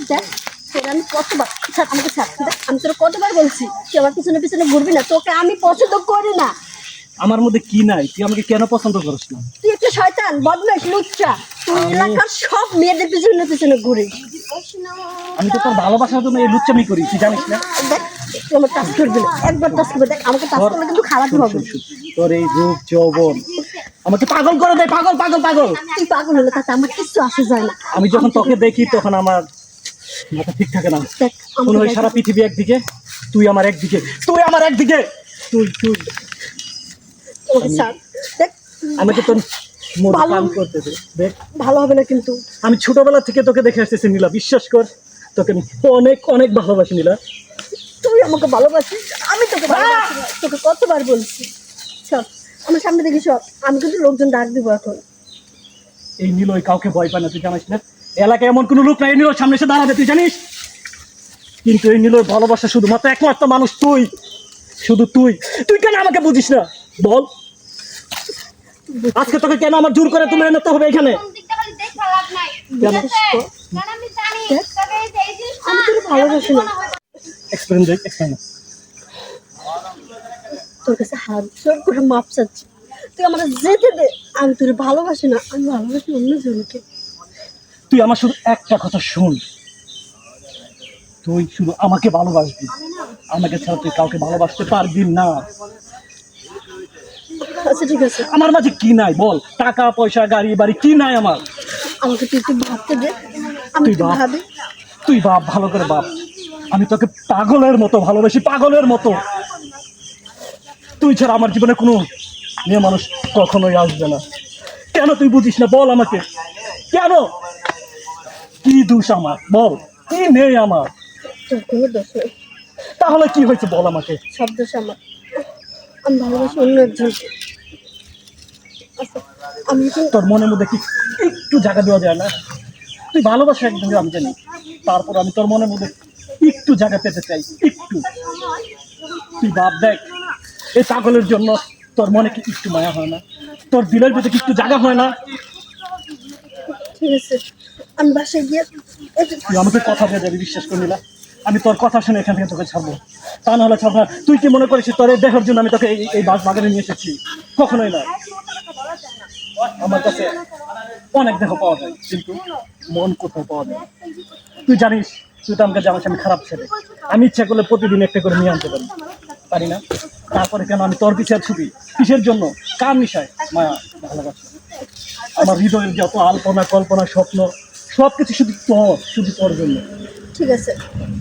দেখ তোর আমি কতবার ছাড় আমাকে ছাড় দেখ আমি তোর কতবার বলছি তুই আমার পিছনে পিছনে ঘুরবি না তোকে আমি পছন্দ করি না আমার মধ্যে কি নাই তুই আমাকে কেন পছন্দ করিস না তুই একটা শয়তান বদমাইশ লুচ্চা তুই এলাকার সব মেয়েদের পিছনে পিছনে ঘুরিস আমি তো তোর ভালোবাসার জন্য এই লুচ্চামি করি তুই জানিস না দেখ তুই আমার টাচ করবি না একবার টাচ করবে দেখ আমাকে টাচ করলে কিন্তু খারাপ হবে তোর এই রূপ যৌবন আমাকে পাগল করে দেয় পাগল পাগল পাগল তুই পাগল হলে তাতে আমার কিছু আসে যায় না আমি যখন তোকে দেখি তখন আমার মাথা ঠিক থাকে না দেখ মনে হয় সারা পৃথিবী একদিকে তুই আমার একদিকে তুই আমাকে ছাড় দেখ আমাকে তোর ভালো- কাম করতে দে দেখ ভালো হবে না কিন্তু আমি ছোটবেলা থেকে তোকে দেখে আসতেছি নীলা বিশ্বাস কর তোকে আমি অনেক অনেক ভালোবাসি নীলা তুই আমাকে ভালোবাসিস আমি তোকে ভালোবাসি না। তোকে কতবার বলছি সব আমার সামনে দেখি সব আমি কিন্তু লোকজন ডাক দিব এখন এই নীলয় কাউকে ভয় পায় না তুই জানিস না এলাকায় এমন কোনো লোক নাই এই নীলয় সামনে এসে দাঁড়াবে তুই জানিস কিন্তু এই নীলয় ভালোবাসা শুধুমাত্র একমাত্র মানুষ তুই শুধু তুই তুই কেন আমাকে বুঝিস না বল আজকে তোকে কেন আমার জোর করে তুলে এনেতে হবে এখানে কেন আমি তোর ভালোবাসি না এক্সপ্লেন দেখ এক্সপ্লেন তোর কাছে হাত জোর করে মাপ চাচ্ছি তুই আমার যেতে দে আমি তোর ভালোবাসি না আমি ভালোবাসি অন্যজনকে তুই আমার শুধু একটা কথা শুন তুই শুধু আমাকে ভালোবাসবি আমাকে ছাড়া তুই কাউকে ভালোবাসতে পারবি না আচ্ছা ঠিক আছে আমার মাঝে কি নাই বল টাকা পয়সা গাড়ি বাড়ি কি নাই আমার আমাকে তুই একটু ভাবতে দে আমি তুই একটু ভাব। ভাবি তুই ভাব ভালো করে ভাব আমি তোকে পাগলের মতো ভালোবাসি পাগলের মতো তুই ছাড়া আমার জীবনে কোনো মেয়ে মানুষ কখনোই আসবে না কেন তুই বুঝিস না বল আমাকে কেন কি দোষ আমার বল কি নেই আমার তোর কোনো দোষ নেই তাহলে কি হয়েছে বল আমাকে সব দোষ আমার আমি ভালোবাসি অন্য একজনকে আচ্ছা আমি কিন্তু তোর মনের মধ্যে কি একটু জায়গা দেওয়া যায় না তুই ভালোবাসা একদম আমি জানি তারপর আমি তোর মনের মধ্যে একটু জায়গা পেতে চাই একটু তুই ভাব দেখ এই পাগলের জন্য তোর মনে কি একটু মায়া হয় না তোর দিলের ভিতরে কি একটু জায়গা হয় না ঠিক আছে আমি বাসায় গিয়ে তুই আমাকে কথা দিয়ে যাবি বিশ্বাস করলি না আমি তোর কথা শুনে এখান থেকে তোকে ছাড়বো তা না হলে ছাড়বো না তুই কি মনে করিস তোর এই দেহের জন্য আমি তোকে এই বাগানে নিয়ে এসেছি কখনোই না আমার কাছে অনেক দেহ পাওয়া যায় কিন্তু মন কোথাও পাওয়া যায় তুই জানিস তুই তো আমাকে জানিস আমি খারাপ ছেলে আমি ইচ্ছা করলে প্রতিদিন একটা করে নিয়ে আনতে পারি না তারপরে কেন আমি তোর পিছিয়ে ছবি কিসের জন্য কার নিশায় মায়া ভালোবাসা আমার হৃদয়ের যত আলপনা কল্পনা স্বপ্ন সব কিছু শুধু তোর জন্য ঠিক আছে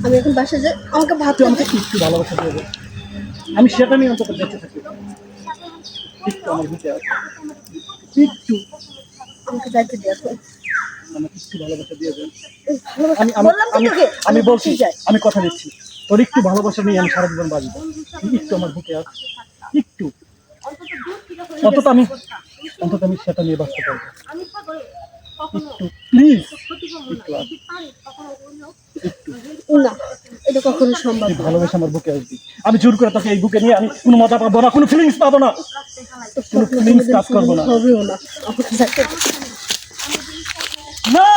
আমি এখন বাসায় যাই আমাকে ভাবতে তুই আমাকে একটু ভালোবাসা দিয়ে দে। আমি সেটা নিয়ে অন্তত বেঁচে থাকি একটু আমার বুঝে আছে একটু আমাকে যাইতে দে এখন আমাকে একটু ভালোবাসা দিয়ে দেন ভালোবাসা আমি আমি বললাম তো আমি তোকে আমি বলছি বাসায় যাই আমি কথা দিচ্ছি তোর একটু ভালোবাসা নিয়ে আমি সারা জীবন বাঁচবো তুই একটু আমার বুকে আছ একটু অন্তত আমি সেটা নিয়ে বাঁচতে পারবো একটু প্লিজ একটু আস। না এটা কখনো সম্ভব তুই না ভালোবেসে আমার বুকে আসবি আমি জোর করে তোকে এই বুকে নিয়ে আমি কোনো মজা পাবো না কোনো ফিলিংস পাবো না কোনো ফিলিংস কাজ করবো না হবেও না আমাকে যাইতে দে। না